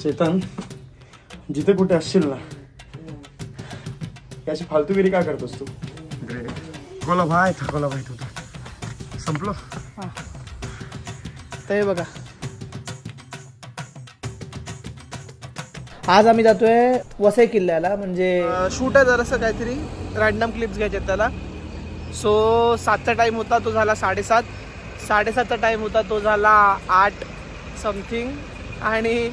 चेतन, जिथे कुठे असशील ना, याची फालतूगिरी का करतोस तू? थकवला भाई तू संपलो. ते बघा, आज आम्ही जातोय वसई किल्ल्याला. म्हणजे शूट आहे जरासं काहीतरी रॅन्डम क्लिप्स घ्यायचे त्याला. सो 7चा टाइम होता, तो झाला 7:30. 7:30चा टाइम होता, तो झाला 8 समथिंग. आणि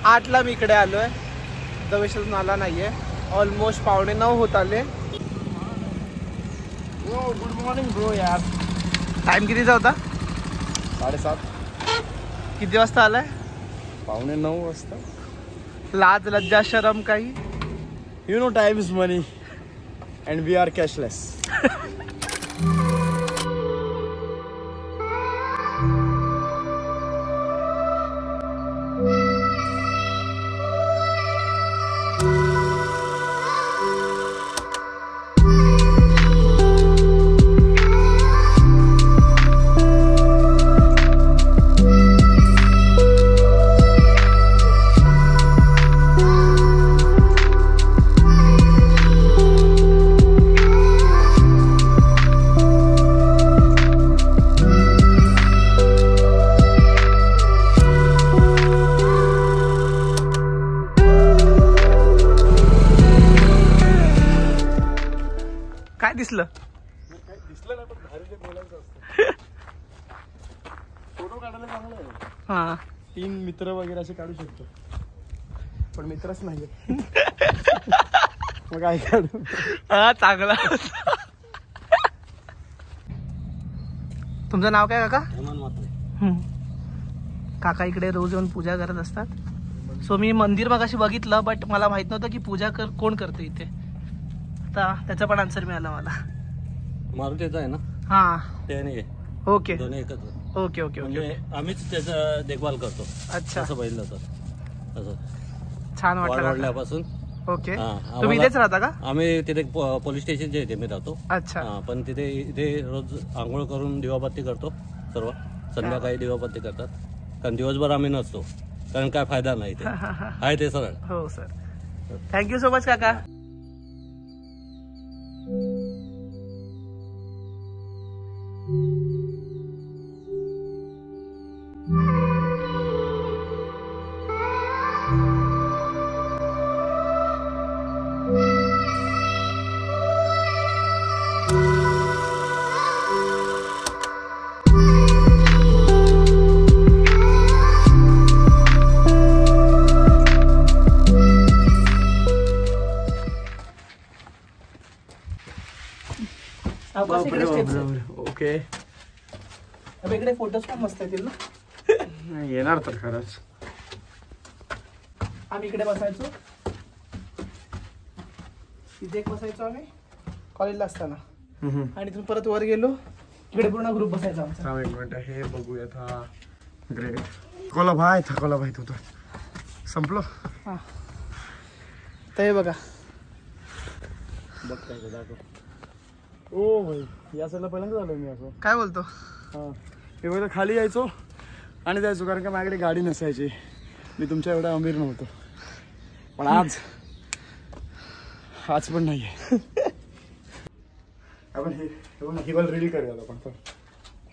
8ला मी इकडे आलो आहे. दवेश अजून आला नाही आहे. ऑलमोस्ट 8:45 होत आले. Good morning bro. यार टाइम कितीचा होता? 7:30. किती वाजता आलाय? 8:45 वाजता. लाज लज्जा शरम काही? You know time is money and we are cashless. काय दिसलं? दिसलं नाही, पण भारी बोलायचं असतं. फोटो काढायला चांगलं आहे. हा, 3 मित्र वगैरे असे काढू शकतो, पण मित्रच नाहीये. मग काय काढू? हा, चांगला. तुमचं नाव काय काका? हेमंत म्हात्रे. काका इकडे रोज येऊन पूजा करत असतात. सो मी मंदिर मगाशी बघितलं, बट मला माहित नव्हतं की पूजा कोण करते इथे. आता त्याचा पण आन्सर मिळाला मला. मारुतीचा आहे ना? हा, ते नाही. ओके दोन्ही एकत्र. ओके ओके म्हणजे ओके. आम्हीच त्याचा देखभाल करतो. अच्छा, असं पहिलं तर असं छान वाटलं. वाढल्यापासून. ओके, हा, तुम्ही इथेच राहता का? आम्ही तिथे पोलीस स्टेशन जे इथे मी राहतो. अच्छा. पण इथे रोज आंघोळ करून दिवाबत्ती करतो सर्व. संध्याकाळी दिवाबत्ती करतात, कारण दिवसभर आम्ही नसतो, कारण काय फायदा नाही ते आहे ते सरळ. हो सर, थँक्यू सो मच काका. ओके, इकडे फोटोज पण मस्त येतील ना. येणार तर खरंच. आम्ही इकडे बसायचो, तिथे एक बसायचो आम्ही कॉलेजला असताना. आणि तुम्ही परत वर गेलो, इकडे पूर्ण ग्रुप बसायचा आमचा. 1 मिनिट हे बघूयात. हा, ग्रेट. थकवला भाई तू संपलो. हा, ते बघा. बघ काय दाखव. ओ भाई, या साईडला पहिल्यांदा झालो मी असं. काय बोलतो? हां, मी बघा खाली यायचो आणि जायचो, कारण का माझ्याकडे गाडी नसायची. मी तुमच्या एवढा अमीर नव्हतो, पण आज पण नाही आहे. आपण हे वाला रेडी करूयात आपण. पण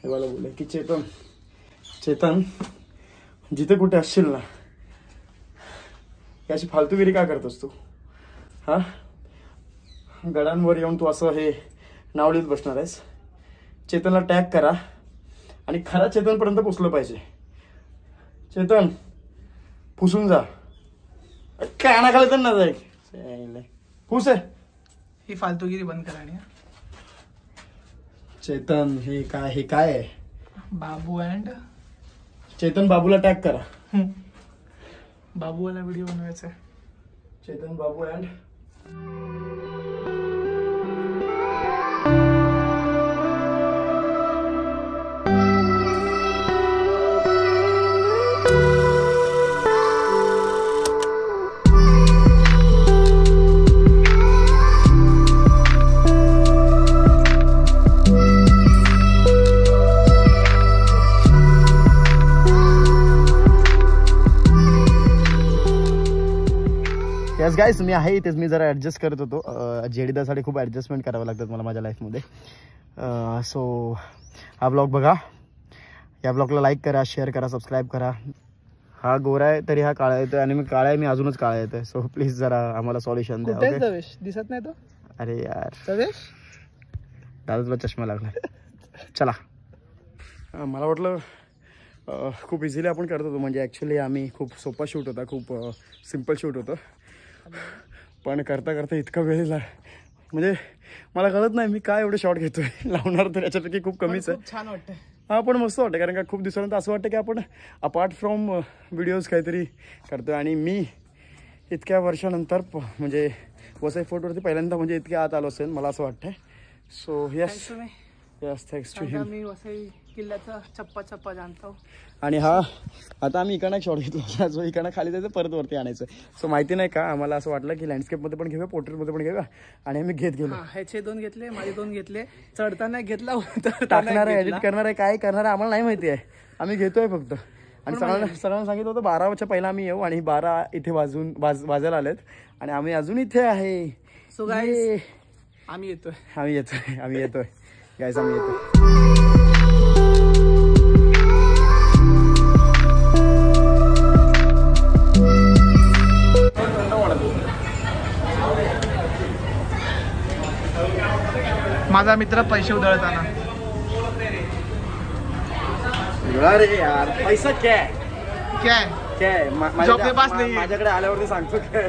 हे वाला बोलले की चेतन जिथे कुठे असशील ना, याची फालतूगिरी का करतोस तू? हा, गडांवर येऊन तू असं हे नाव लिहित बसणार आहेस. चेतनला टॅग करा आणि खरा चेतनपर्यंत पोचलं पाहिजे. चेतन पुसून जा, काय खाली तर ना जाईल. पुस आहे. ही फालतूगिरी बंद करा. आणि चेतन हे काय आहे? बाबू अँड चेतन बाबूला टॅग करा. बाबूवाला व्हिडिओ बनवायचा आहे. चेतन बाबू अँड बस गाईस मी आहे इथेच. मी जरा ॲडजस्ट करत होतो. जेडीदासाठी खूप ॲडजस्टमेंट करावं लागतात मला माझ्या लाईफमध्ये. सो हा ब्लॉग बघा. या ब्लॉगला लाईक करा, शेअर करा, सबस्क्राईब करा. हा गोरा आहे तरी हा काळा येतोय आणि मी काळा आहे, मी अजूनच काळा येतोय. सो प्लीज जरा आम्हाला सॉल्युशन द्या. कुठे जवेश दिसत नाही तो? अरे यार जवेश दादा तुला चष्मा लागणार. चला. मला वाटलं खूप इझिली आपण करत होतो. म्हणजे ॲक्च्युली आम्ही खूप सोपा शूट होता, खूप सिम्पल शूट होतं. पण करता करता इतका वेळ म्हणजे मला कळत नाही मी काय एवढे शॉट घेतोय. लावणार तर याच्यापैकी खूप कमीच आहे. छान वाटतं. हा पण मस्त वाटतं कारण का खूप दिवसानंतर असं वाटतं की आपण अपार्ट फ्रॉम व्हिडिओज काहीतरी करतोय. आणि मी इतक्या वर्षानंतर म्हणजे वसई फोर्टवरती पहिल्यांदा म्हणजे इतक्या आत आलो असेल मला असं वाटतंय. So yes yes thanks to him. मी वसई किल्ल्याचा चप्पा चप्पा जाणतो. आणि हा आता आम्ही इकडनं शॉट घेतला जो इकडनं खाली जायचं परत वरती आणायचं. सो माहिती नाही का आम्हाला असं वाटलं की लँडस्केपमध्ये पण घेऊया, पोर्ट्रेटमध्ये पण घेऊया आणि आम्ही घेत गेलो. ह्याचे 2 घेतले, माझे 2 घेतले. चढताना घेतला, टाकणार आहे, एडिट करणार आहे, काय करणार आहे आम्हाला नाही माहिती आहे. आम्ही घेतोय फक्त. आणि सगळ्यांना सांगितलं होतं 12च्या पहिला आम्ही येऊ आणि 12 इथे वाजायला आलेत आणि आम्ही अजून इथे आहे. सो गाईस आम्ही येतोय गाईस, आम्ही येतोय. माझा मित्र पैसे उधळताना. अरे यार पैसा काय काय काय जो आपके पास नहीं है. माझ्याकडे आल्यावरती सांगतो काय.